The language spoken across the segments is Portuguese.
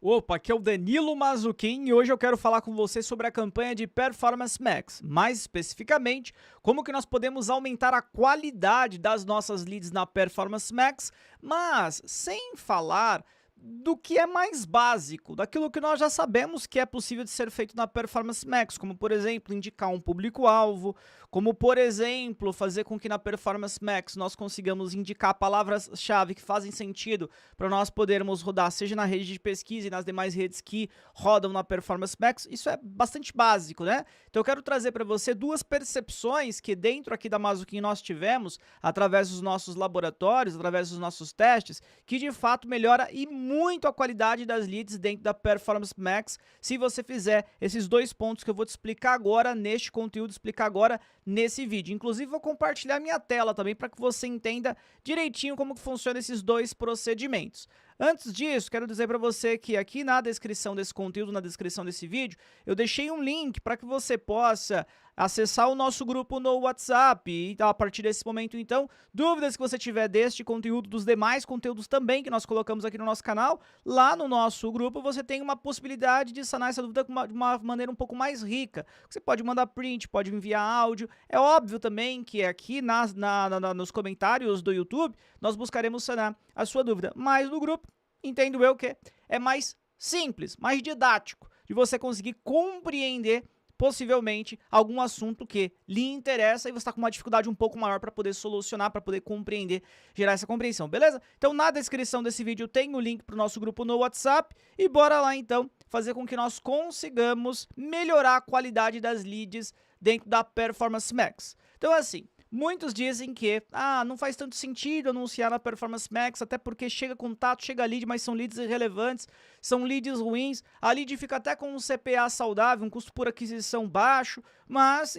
Opa, aqui é o Danilo Mazzucchin e hoje eu quero falar com você sobre a campanha de Performance Max, mais especificamente, como que nós podemos aumentar a qualidade das nossas leads na Performance Max, mas sem falar do que é mais básico, daquilo que nós já sabemos que é possível de ser feito na Performance Max, como por exemplo, indicar um público-alvo, como por exemplo, fazer com que na Performance Max nós consigamos indicar palavras-chave que fazem sentido para nós podermos rodar, seja na rede de pesquisa e nas demais redes que rodam na Performance Max. Isso é bastante básico, né? Então eu quero trazer para você duas percepções que dentro aqui da Mazzucchin nós tivemos, através dos nossos laboratórios, através dos nossos testes, que de fato melhora e muito a qualidade das leads dentro da Performance Max, se você fizer esses dois pontos que eu vou te explicar agora neste conteúdo, explicar agora nesse vídeo. Inclusive vou compartilhar minha tela também para que você entenda direitinho como que funciona esses dois procedimentos. Antes disso, quero dizer para você que aqui na descrição desse conteúdo, na descrição desse vídeo, eu deixei um link para que você possa acessar o nosso grupo no WhatsApp. E a partir desse momento, então, dúvidas que você tiver deste conteúdo, dos demais conteúdos também que nós colocamos aqui no nosso canal, lá no nosso grupo você tem uma possibilidade de sanar essa dúvida de uma maneira um pouco mais rica. Você pode mandar print, pode enviar áudio. É óbvio também que aqui nos comentários do YouTube nós buscaremos sanar a sua dúvida, mas no grupo, entendo eu que é mais simples, mais didático, de você conseguir compreender possivelmente algum assunto que lhe interessa e você está com uma dificuldade um pouco maior para poder solucionar, para poder compreender, gerar essa compreensão, beleza? Então na descrição desse vídeo tem o link para o nosso grupo no WhatsApp e bora lá então fazer com que nós consigamos melhorar a qualidade das leads dentro da Performance Max. Então assim, muitos dizem que não faz tanto sentido anunciar na Performance Max, até porque chega contato, chega lead, mas são leads irrelevantes, são leads ruins, a lead fica até com um CPA saudável, um custo por aquisição baixo, mas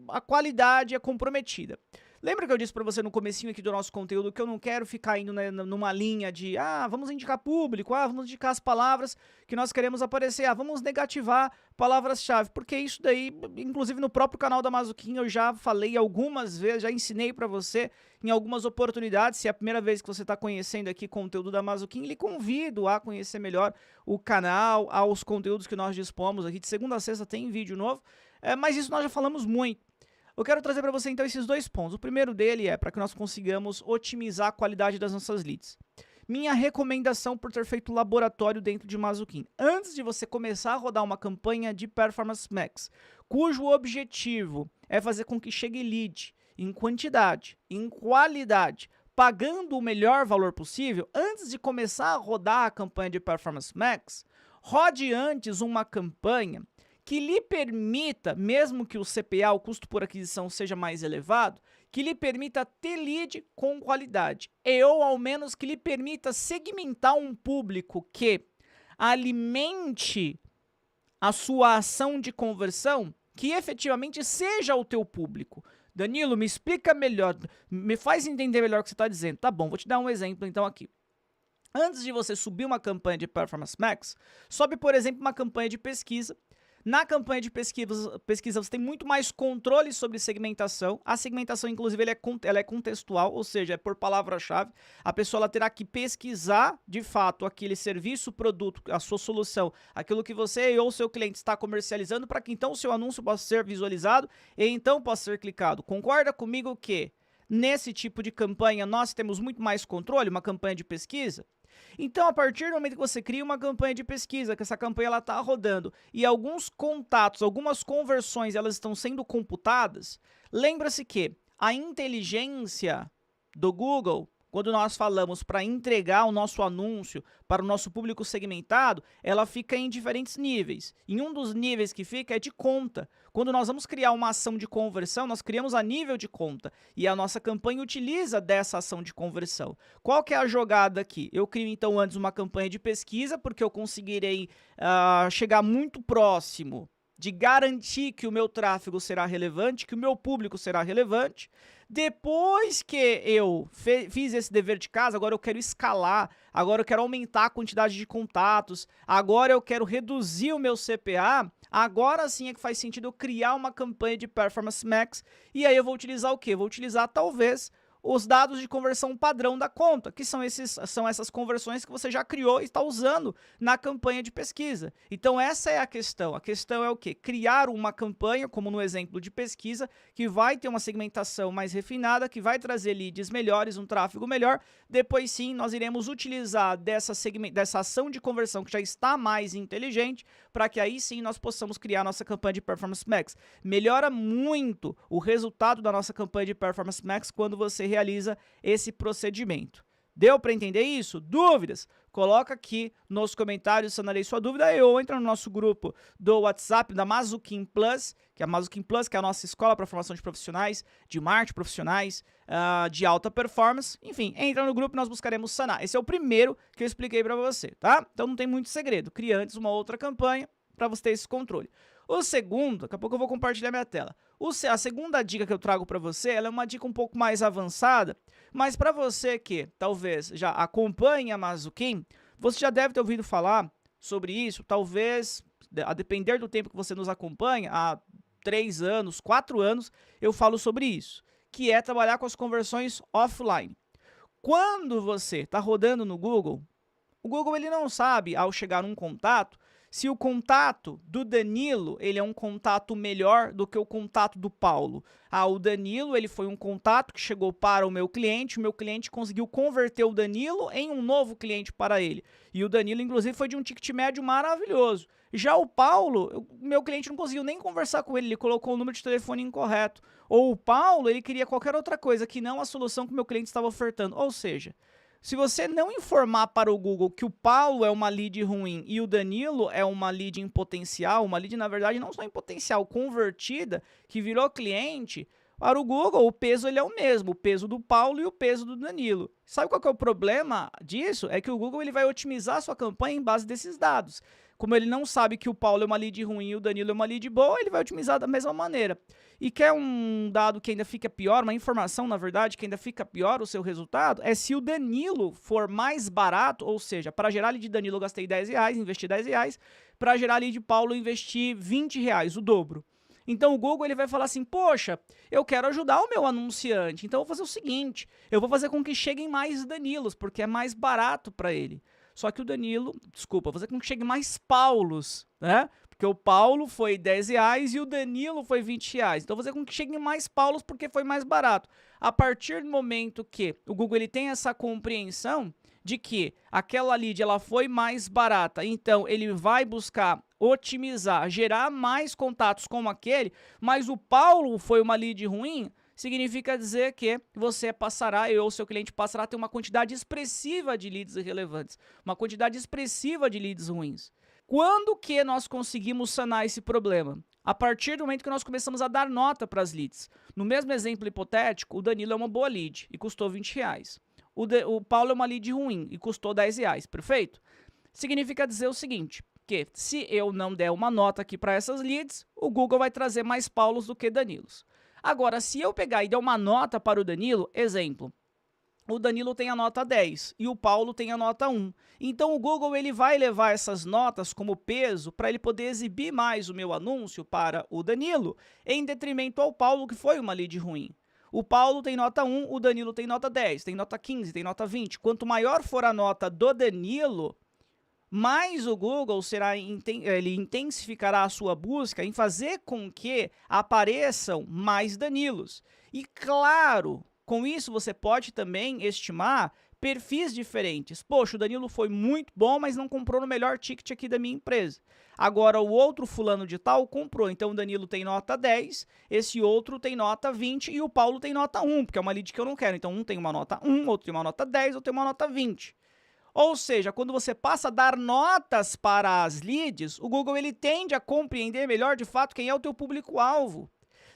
a qualidade é comprometida. Lembra que eu disse para você no comecinho aqui do nosso conteúdo que eu não quero ficar indo numa linha de vamos indicar público, vamos indicar as palavras que nós queremos aparecer, vamos negativar palavras-chave, porque isso daí, inclusive no próprio canal da Mazzucchin eu já falei algumas vezes, já ensinei para você em algumas oportunidades. Se é a primeira vez que você está conhecendo aqui conteúdo da Mazzucchin, lhe convido a conhecer melhor o canal, aos conteúdos que nós dispomos aqui, de segunda a sexta tem vídeo novo, mas isso nós já falamos muito. Eu quero trazer para você então esses dois pontos. O primeiro dele é para que nós consigamos otimizar a qualidade das nossas leads. Minha recomendação por ter feito laboratório dentro de Mazzucchin. Antes de você começar a rodar uma campanha de Performance Max, cujo objetivo é fazer com que chegue lead em quantidade, em qualidade, pagando o melhor valor possível, antes de começar a rodar a campanha de Performance Max, rode antes uma campanha que lhe permita, mesmo que o CPA, o custo por aquisição, seja mais elevado, que lhe permita ter lead com qualidade, ou ao menos que lhe permita segmentar um público que alimente a sua ação de conversão, que efetivamente seja o teu público. Danilo, me explica melhor, me faz entender melhor o que você está dizendo. Tá bom, vou te dar um exemplo então aqui. Antes de você subir uma campanha de Performance Max, sobe, por exemplo, uma campanha de pesquisa. Na campanha de pesquisa você tem muito mais controle sobre segmentação. A segmentação, inclusive, ela é contextual, ou seja, é por palavra-chave. A pessoa ela terá que pesquisar, de fato, aquele serviço, produto, a sua solução, aquilo que você ou seu cliente está comercializando, para que então o seu anúncio possa ser visualizado e então possa ser clicado. Concorda comigo que nesse tipo de campanha nós temos muito mais controle, uma campanha de pesquisa? Então, a partir do momento que você cria uma campanha de pesquisa, que essa campanha ela está rodando e alguns contatos, algumas conversões, elas estão sendo computadas, lembra-se que a inteligência do Google, quando nós falamos para entregar o nosso anúncio para o nosso público segmentado, ela fica em diferentes níveis. E um dos níveis que fica é de conta. Quando nós vamos criar uma ação de conversão, nós criamos a nível de conta. E a nossa campanha utiliza dessa ação de conversão. Qual que é a jogada aqui? Eu crio então antes uma campanha de pesquisa, porque eu conseguirei chegar muito próximo de garantir que o meu tráfego será relevante, que o meu público será relevante. Depois que eu fiz esse dever de casa, agora eu quero escalar, agora eu quero aumentar a quantidade de contatos, agora eu quero reduzir o meu CPA, agora sim é que faz sentido eu criar uma campanha de Performance Max, e aí eu vou utilizar o quê? Vou utilizar talvez os dados de conversão padrão da conta, que são essas conversões que você já criou e está usando na campanha de pesquisa. Então essa é a questão. A questão é o quê? Criar uma campanha, como no exemplo de pesquisa, que vai ter uma segmentação mais refinada, que vai trazer leads melhores, um tráfego melhor. Depois sim, nós iremos utilizar dessa ação de conversão que já está mais inteligente, para que aí sim nós possamos criar nossa campanha de Performance Max. Melhora muito o resultado da nossa campanha de Performance Max quando você realiza esse procedimento. Deu para entender isso? Dúvidas? Coloca aqui nos comentários, sanarei sua dúvida, ou entra no nosso grupo do WhatsApp da Mazuquim Plus, que é a nossa escola para formação de profissionais, de marketing profissionais, de alta performance. Enfim, entra no grupo e nós buscaremos sanar. Esse é o primeiro que eu expliquei para você, tá? Então não tem muito segredo. Crie antes uma outra campanha para você ter esse controle. O segundo, daqui a pouco eu vou compartilhar minha tela. A segunda dica que eu trago para você, ela é uma dica um pouco mais avançada, mas para você que talvez já acompanhe a Mazuquim, você já deve ter ouvido falar sobre isso, talvez, a depender do tempo que você nos acompanha, há 3 anos, 4 anos, eu falo sobre isso, que é trabalhar com as conversões offline. Quando você está rodando no Google, o Google ele não sabe, ao chegar num contato, se o contato do Danilo ele é um contato melhor do que o contato do Paulo. O Danilo ele foi um contato que chegou para o meu cliente conseguiu converter o Danilo em um novo cliente para ele. E o Danilo, inclusive, foi de um ticket médio maravilhoso. Já o Paulo, o meu cliente não conseguiu nem conversar com ele colocou o número de telefone incorreto. Ou o Paulo, ele queria qualquer outra coisa que não a solução que o meu cliente estava ofertando. Ou seja, se você não informar para o Google que o Paulo é uma lead ruim e o Danilo é uma lead em potencial, uma lead, na verdade, não só em potencial, convertida, que virou cliente, para o Google o peso ele é o mesmo, o peso do Paulo e o peso do Danilo. Sabe qual que é o problema disso? É que o Google ele vai otimizar a sua campanha em base desses dados. Como ele não sabe que o Paulo é uma lead ruim e o Danilo é uma lead boa, ele vai otimizar da mesma maneira. E quer um dado que ainda fica pior, uma informação, na verdade, que ainda fica pior o seu resultado, é se o Danilo for mais barato, ou seja, para gerar lead de Danilo eu gastei R$10, investi R$10, para gerar lead de Paulo eu investi R$20, o dobro. Então o Google ele vai falar assim, poxa, eu quero ajudar o meu anunciante, então eu vou fazer o seguinte, eu vou fazer com que cheguem mais Danilos, porque é mais barato para ele. Só que o Danilo, vou fazer com que chegue mais Paulos, né? Porque o Paulo foi R$10 e o Danilo foi R$20. Então, vou fazer com que cheguem mais Paulos porque foi mais barato. A partir do momento que o Google ele tem essa compreensão de que aquela lead ela foi mais barata, então ele vai buscar otimizar, gerar mais contatos como aquele, mas o Paulo foi uma lead ruim, significa dizer que você passará, ou seu cliente passará a ter uma quantidade expressiva de leads irrelevantes, uma quantidade expressiva de leads ruins. Quando que nós conseguimos sanar esse problema? A partir do momento que nós começamos a dar nota para as leads. No mesmo exemplo hipotético, o Danilo é uma boa lead e custou R$20. O Paulo é uma lead ruim e custou R$10, perfeito? Significa dizer o seguinte, que se eu não der uma nota aqui para essas leads, o Google vai trazer mais Paulos do que Danilos. Agora, se eu pegar e der uma nota para o Danilo, exemplo, o Danilo tem a nota 10 e o Paulo tem a nota 1. Então o Google ele vai levar essas notas como peso para ele poder exibir mais o meu anúncio para o Danilo, em detrimento ao Paulo, que foi uma lead ruim. O Paulo tem nota 1, o Danilo tem nota 10, tem nota 15, tem nota 20. Quanto maior for a nota do Danilo, mais o Google ele intensificará a sua busca em fazer com que apareçam mais Danilos. E claro, com isso você pode também estimar perfis diferentes. Poxa, o Danilo foi muito bom, mas não comprou no melhor ticket aqui da minha empresa. Agora o outro fulano de tal comprou, então o Danilo tem nota 10, esse outro tem nota 20 e o Paulo tem nota 1, porque é uma lead que eu não quero. Então um tem uma nota 1, outro tem uma nota 10, outro tem uma nota 20. Ou seja, quando você passa a dar notas para as leads, o Google ele tende a compreender melhor de fato quem é o teu público-alvo.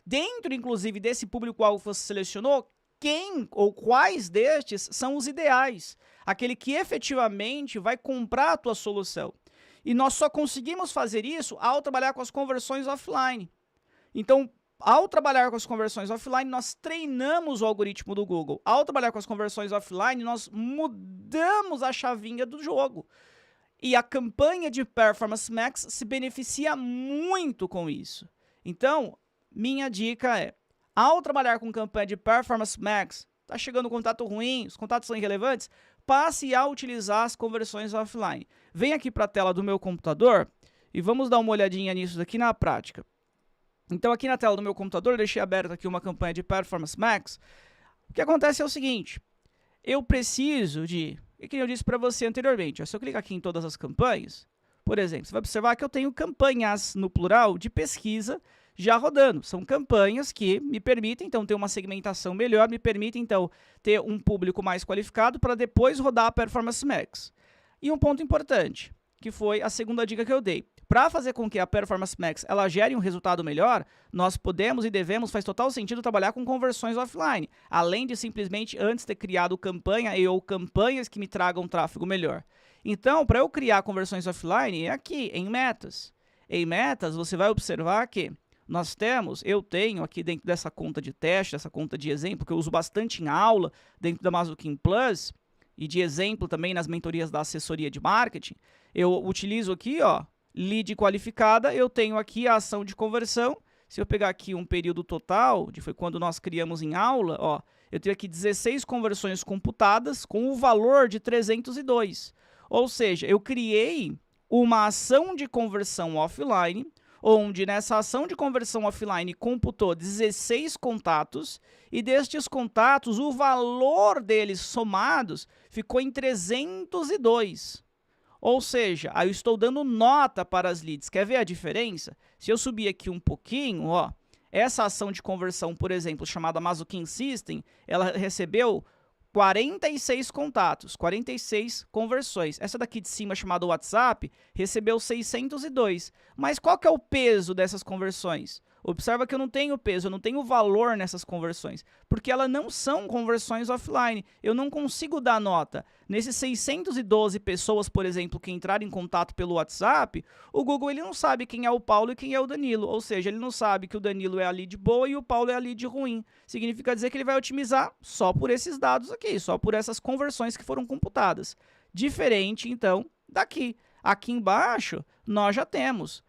Dentro, inclusive, desse público-alvo que você selecionou, quem ou quais destes são os ideais, aquele que efetivamente vai comprar a tua solução. E nós só conseguimos fazer isso ao trabalhar com as conversões offline. Então, ao trabalhar com as conversões offline, nós treinamos o algoritmo do Google. Ao trabalhar com as conversões offline, nós mudamos a chavinha do jogo. E a campanha de Performance Max se beneficia muito com isso. Então, minha dica é, ao trabalhar com campanha de Performance Max, tá chegando um contato ruim, os contatos são irrelevantes, passe a utilizar as conversões offline. Vem aqui para a tela do meu computador e vamos dar uma olhadinha nisso daqui na prática. Então aqui na tela do meu computador, eu deixei aberta aqui uma campanha de Performance Max. O que acontece é o seguinte, eu preciso de, e que eu disse para você anteriormente, se eu clicar aqui em todas as campanhas, por exemplo, você vai observar que eu tenho campanhas, no plural, de pesquisa já rodando. São campanhas que me permitem, então, ter uma segmentação melhor, me permitem, então, ter um público mais qualificado para depois rodar a Performance Max. E um ponto importante, que foi a segunda dica que eu dei. Para fazer com que a Performance Max ela gere um resultado melhor, nós podemos e devemos, faz total sentido trabalhar com conversões offline, além de simplesmente antes ter criado campanha ou campanhas que me tragam tráfego melhor. Então, para eu criar conversões offline, é aqui, em metas. Em metas, você vai observar que eu tenho aqui dentro dessa conta de teste, dessa conta de exemplo, que eu uso bastante em aula, dentro da Mazuquim Plus, e de exemplo também nas mentorias da assessoria de marketing, eu utilizo aqui, ó, lead qualificada, eu tenho aqui a ação de conversão. Se eu pegar aqui um período total, foi quando nós criamos em aula, ó, eu tenho aqui 16 conversões computadas com o valor de 302. Ou seja, eu criei uma ação de conversão offline, onde nessa ação de conversão offline computou 16 contatos, e destes contatos, o valor deles somados ficou em 302. Ou seja, aí eu estou dando nota para as leads. Quer ver a diferença? Se eu subir aqui um pouquinho, ó, essa ação de conversão, por exemplo, chamada Mazuquim System, ela recebeu 46 contatos, 46 conversões. Essa daqui de cima, chamada WhatsApp, recebeu 602. Mas qual que é o peso dessas conversões? Observa que eu não tenho peso, eu não tenho valor nessas conversões, porque elas não são conversões offline. Eu não consigo dar nota. Nesses 612 pessoas, por exemplo, que entraram em contato pelo WhatsApp, o Google ele não sabe quem é o Paulo e quem é o Danilo. Ou seja, ele não sabe que o Danilo é a lead boa e o Paulo é a lead ruim. Significa dizer que ele vai otimizar só por esses dados aqui, só por essas conversões que foram computadas. Diferente, então, daqui. Aqui embaixo, nós já temos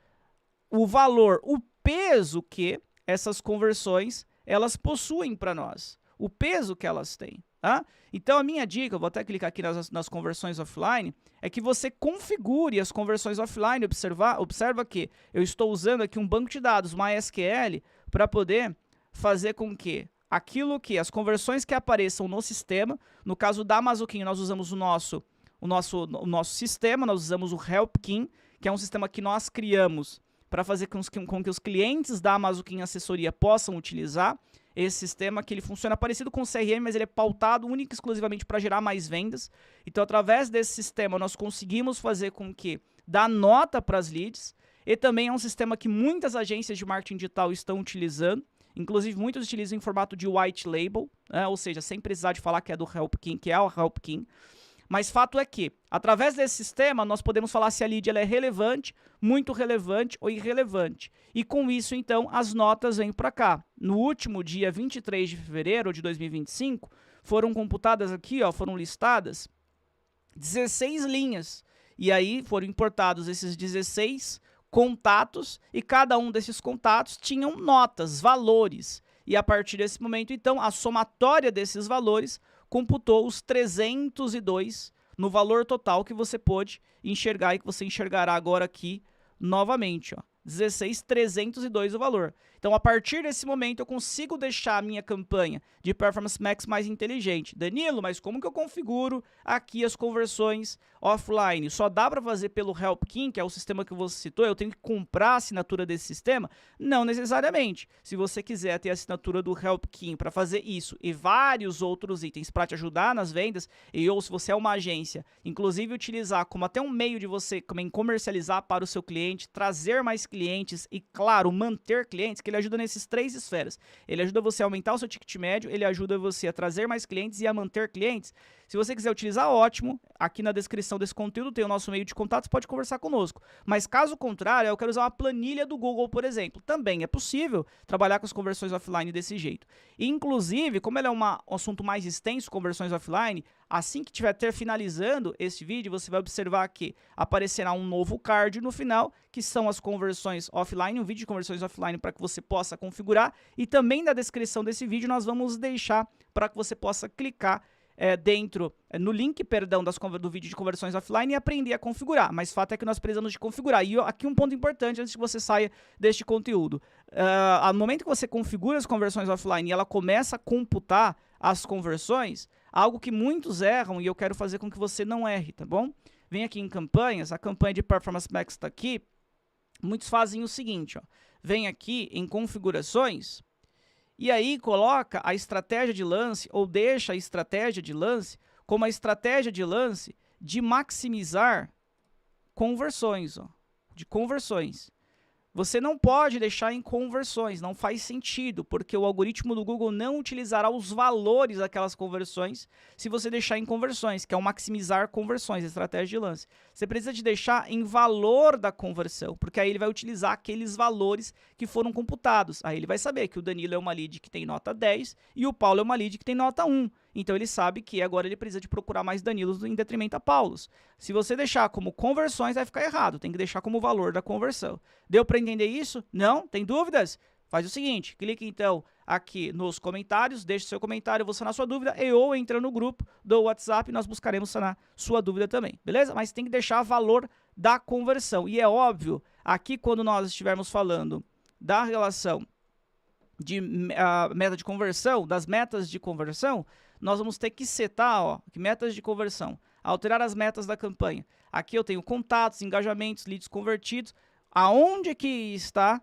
o valor, o peso que essas conversões elas possuem para nós, o peso que elas têm. Tá? Então, a minha dica, eu vou até clicar aqui nas conversões offline, é que você configure as conversões offline. Observa que eu estou usando aqui um banco de dados, MySQL, para poder fazer com que as conversões que apareçam no sistema, no caso da Mazuquim, nós usamos o nosso sistema, nós usamos o HelpKing, que é um sistema que nós criamos para fazer com que os clientes da Mazuquim Assessoria possam utilizar esse sistema, que ele funciona parecido com o CRM, mas ele é pautado única e exclusivamente para gerar mais vendas. Então, através desse sistema, nós conseguimos fazer com que dá nota para as leads, e também é um sistema que muitas agências de marketing digital estão utilizando, inclusive muitos utilizam em formato de white label, ou seja, sem precisar de falar que é do HelpKing, que é o HelpKing. Mas fato é que, através desse sistema, nós podemos falar se a lead ela é relevante, muito relevante ou irrelevante. E com isso, então, as notas vêm para cá. No último dia 23 de fevereiro de 2025, foram computadas aqui, ó, foram listadas 16 linhas. E aí foram importados esses 16 contatos, e cada um desses contatos tinham notas, valores. E a partir desse momento, então, a somatória desses valores computou os 302 no valor total que você pôde enxergar e que você enxergará agora aqui novamente, ó. 16.302 o valor. Então, a partir desse momento, eu consigo deixar a minha campanha de Performance Max mais inteligente. Danilo, mas como que eu configuro aqui as conversões offline? Só dá para fazer pelo HelpKing, que é o sistema que você citou? Eu tenho que comprar a assinatura desse sistema? Não necessariamente. Se você quiser ter a assinatura do HelpKing para fazer isso e vários outros itens para te ajudar nas vendas, ou se você é uma agência, inclusive utilizar como até um meio de você também comercializar para o seu cliente, trazer mais clientes e, claro, manter clientes, que ele ajuda nesses 3 esferas. Ele ajuda você a aumentar o seu ticket médio, ele ajuda você a trazer mais clientes e a manter clientes. Se você quiser utilizar, ótimo. Aqui na descrição desse conteúdo tem o nosso meio de contatos, pode conversar conosco. Mas caso contrário, eu quero usar uma planilha do Google, por exemplo. Também é possível trabalhar com as conversões offline desse jeito. Inclusive, como ele é um assunto mais extenso, conversões offline, Assim que estiver finalizando esse vídeo, você vai observar que aparecerá um novo card no final, que são as conversões offline, um vídeo de conversões offline para que você possa configurar. E também na descrição desse vídeo nós vamos deixar para que você possa clicar no link, perdão, do vídeo de conversões offline e aprender a configurar. Mas fato é que nós precisamos de configurar. E aqui um ponto importante antes que você saia deste conteúdo. No momento que você configura as conversões offline e ela começa a computar as conversões, algo que muitos erram e eu quero fazer com que você não erre, tá bom? Vem aqui em campanhas, a campanha de Performance Max está aqui. Muitos fazem o seguinte, ó. Vem aqui em configurações. E aí coloca a estratégia de lance, ou deixa a estratégia de lance como a estratégia de lance de maximizar conversões, ó, de conversões. Você não pode deixar em conversões, não faz sentido, porque o algoritmo do Google não utilizará os valores daquelas conversões se você deixar em conversões, que é o maximizar conversões, a estratégia de lance. Você precisa de deixar em valor da conversão, porque aí ele vai utilizar aqueles valores que foram computados. Aí ele vai saber que o Danilo é uma lead que tem nota 10 e o Paulo é uma lead que tem nota 1. Então ele sabe que agora ele precisa de procurar mais Danilos em detrimento a Paulos. Se você deixar como conversões, vai ficar errado. Tem que deixar como valor da conversão. Deu para entender isso? Não? Tem dúvidas? Faz o seguinte, clique então aqui nos comentários, deixe seu comentário, eu vou sanar sua dúvida, ou entra no grupo do WhatsApp e nós buscaremos sanar sua dúvida também, beleza? Mas tem que deixar valor da conversão. E é óbvio, aqui quando nós estivermos falando da relação de meta de conversão, das metas de conversão, nós vamos ter que setar, ó, metas de conversão, alterar as metas da campanha. Aqui eu tenho contatos, engajamentos, leads convertidos. Aonde que está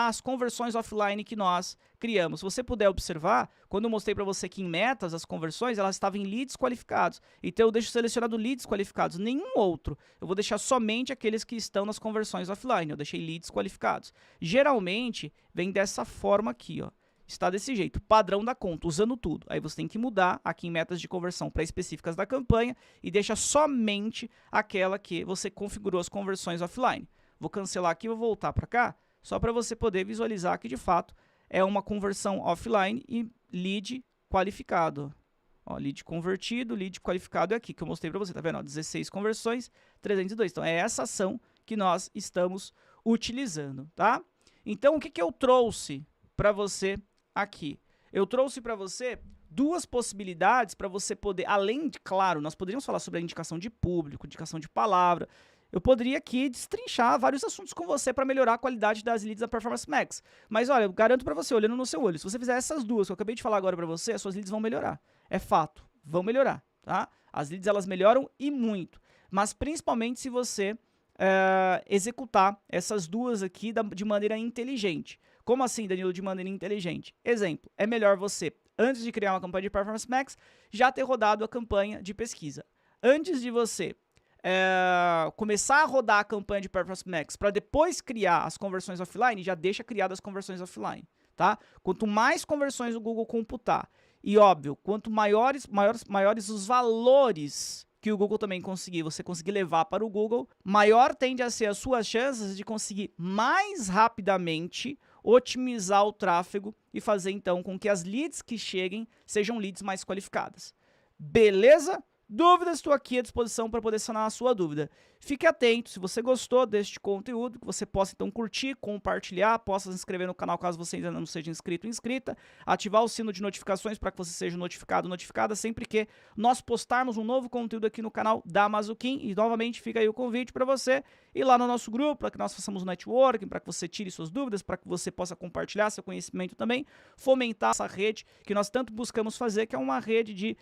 as conversões offline que nós criamos? Se você puder observar, quando eu mostrei para você que em metas, as conversões, elas estavam em leads qualificados. Então eu deixo selecionado leads qualificados, nenhum outro. Eu vou deixar somente aqueles que estão nas conversões offline. Eu deixei leads qualificados. Geralmente, vem dessa forma aqui, ó. Está desse jeito, padrão da conta, usando tudo. Aí você tem que mudar aqui em metas de conversão para específicas da campanha e deixa somente aquela que você configurou as conversões offline. Vou cancelar aqui e vou voltar para cá, só para você poder visualizar que de fato é uma conversão offline e lead qualificado. Ó, lead convertido, lead qualificado é aqui que eu mostrei para você, tá vendo? Ó, 16 conversões, 302. Então é essa ação que nós estamos utilizando, tá? Então o que eu trouxe para você aqui? Eu trouxe para você duas possibilidades para você poder, além de, claro, nós poderíamos falar sobre a indicação de público, indicação de palavra. Eu poderia aqui destrinchar vários assuntos com você para melhorar a qualidade das leads da Performance Max. Mas olha, eu garanto para você, olhando no seu olho, se você fizer essas duas que eu acabei de falar agora para você, as suas leads vão melhorar. É fato, vão melhorar, tá? As leads elas melhoram e muito. Mas principalmente se você executar essas duas aqui de maneira inteligente. Como assim, Danilo, de maneira inteligente? Exemplo, é melhor você, antes de criar uma campanha de Performance Max, já ter rodado a campanha de pesquisa. Antes de você começar a rodar a campanha de Performance Max para depois criar as conversões offline, já deixa criadas as conversões offline, tá? Quanto mais conversões o Google computar, e óbvio, quanto maiores os valores que o Google também você conseguir levar para o Google, maior tende a ser as suas chances de conseguir mais rapidamente otimizar o tráfego e fazer então com que as leads que cheguem sejam leads mais qualificadas. Beleza? Dúvidas, estou aqui à disposição para poder sanar a sua dúvida. Fique atento, se você gostou deste conteúdo, que você possa então curtir, compartilhar, possa se inscrever no canal caso você ainda não seja inscrito ou inscrita, ativar o sino de notificações para que você seja notificado ou notificada sempre que nós postarmos um novo conteúdo aqui no canal da Mazuquim. E novamente fica aí o convite para você ir lá no nosso grupo, para que nós façamos um networking, para que você tire suas dúvidas, para que você possa compartilhar seu conhecimento também, fomentar essa rede que nós tanto buscamos fazer, que é uma rede de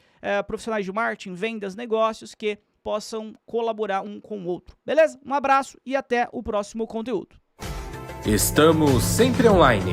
profissionais de marketing, vendas, negócios que possam colaborar um com o outro. Beleza? Um abraço e até o próximo conteúdo. Estamos sempre online.